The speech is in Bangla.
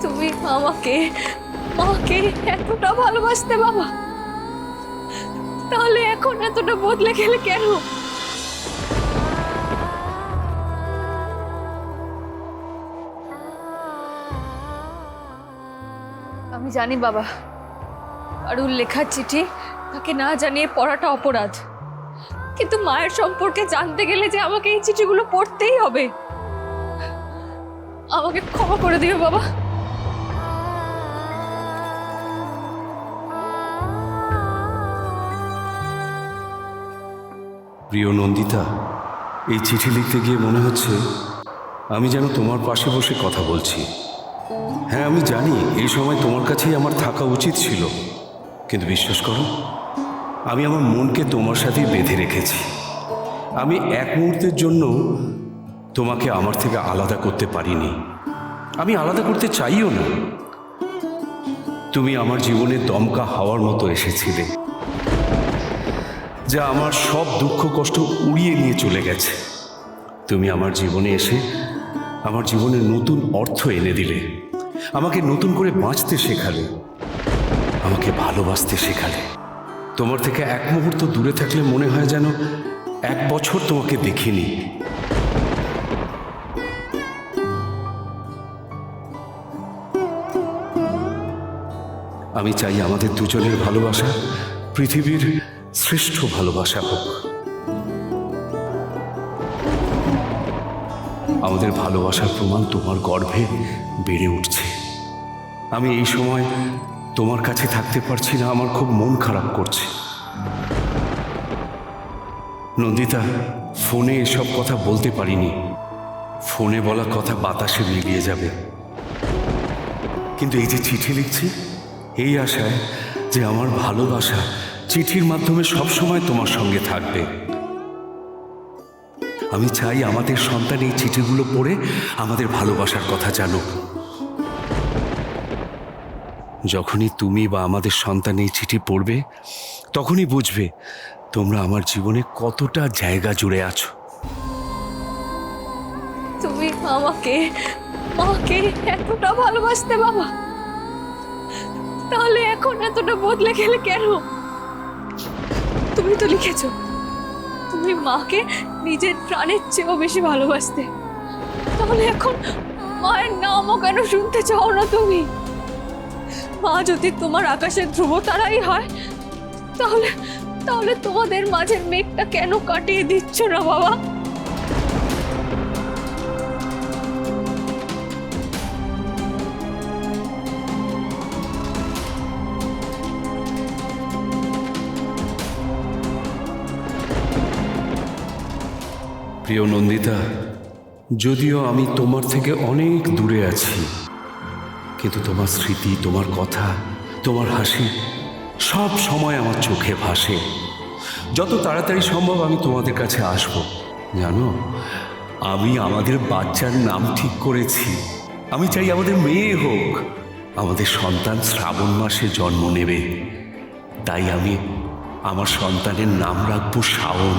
তুমি আমাকে মাকে এতটা ভালোবাসতে বাবা, তাহলে এখন এতটা বদলে গেলে কেন? আমি জানি বাবা, আরুর লেখা চিঠি তাকে না জানিয়ে পড়াটা অপরাধ, কিন্তু মায়ের সম্পর্কে জানতে গেলে যে আমাকে এই চিঠিগুলো পড়তেই হবে। আমাকে ক্ষমা করে দিও বাবা। প্রিয় নন্দিতা, এই চিঠি লিখতে গিয়ে মনে হচ্ছে আমি যেন তোমার পাশে বসে কথা বলছি। হ্যাঁ, আমি জানি এই সময় তোমার কাছেই আমার থাকা উচিত ছিল, কিন্তু বিশ্বাস করো, আমি আমার মনকে তোমার সাথেই বেঁধে রেখেছি। আমি এক মুহূর্তের জন্য তোমাকে আমার থেকে আলাদা করতে পারিনি, আমি আলাদা করতে চাইও না। তুমি আমার জীবনে দমকা হাওয়ার মতো এসেছিলে, যা আমার সব দুঃখ কষ্ট উড়িয়ে নিয়ে চলে গেছে। তুমি আমার জীবনে এসে আমার জীবনে নতুন অর্থ এনে দিলে, আমাকে নতুন করে বাঁচতে শেখালে, আমাকে ভালোবাসতে শেখালে। তোমার থেকে এক মুহূর্ত দূরে থাকলে মনে হয় যেন 1 বছর তোমাকে দেখিনি। আমি চাই আমাদের দুজনের ভালোবাসা পৃথিবীর শ্রেষ্ঠ ভালোবাসা হোক। আমাদের ভালোবাসার প্রমাণ তোমার গর্ভে বেড়ে উঠছে। আমি এই সময় তোমার কাছে থাকতে পারছি না, আমার খুব মন খারাপ করছে। নন্দিতা, ফোনে এসব কথা বলতে পারিনি, ফোনে বলা কথা বাতাসে মিলিয়ে যাবে। কিন্তু এই যে চিঠি লিখছি, এই আশায় যে আমার ভালোবাসা চিঠির মাধ্যমে সবসময় তোমার সঙ্গে থাকবে। আমি চাই আমাদের সন্তান এই চিঠিগুলো পড়ে আমাদের ভালোবাসার কথা জানুক। যখনই তুমি বা আমাদের সন্তান এই চিঠি পড়বে, তখনই বুঝবে তোমরা আমার জীবনে কতটা জায়গা জুড়ে আছো। তুমি আমাকে মাকে এতটা ভালোবাসতে বাবা, তাহলে এখন এতটা বদলে গেলে কেন? তুমি তো লিখেছো তুমি মাকে নিজের প্রাণের চেয়েও বেশি ভালোবাসতে, তাহলে এখন মায়ের নামও কেন শুনতে চাও না তুমি? মা যদি তোমার আকাশের ধ্রুব তারাই হয়, তাহলে তাহলে তোমাদের মাঝের মেঘটা কেন কাটিয়ে দিচ্ছ না বাবা? প্রিয় নন্দিতা, যদিও আমি তোমার থেকে অনেক দূরে আছি, কিন্তু তোমার স্মৃতি, তোমার কথা, তোমার হাসি সব সময় আমার চোখে ভাসে। যত তাড়াতাড়ি সম্ভব আমি তোমাদের কাছে আসব। জানো, আমি আমাদের বাচ্চার নাম ঠিক করেছি। আমি চাই আমাদের মেয়ে হোক। আমাদের সন্তান শ্রাবণ মাসে জন্ম নেবে, তাই আমি আমার সন্তানের নাম রাখবো শাওন।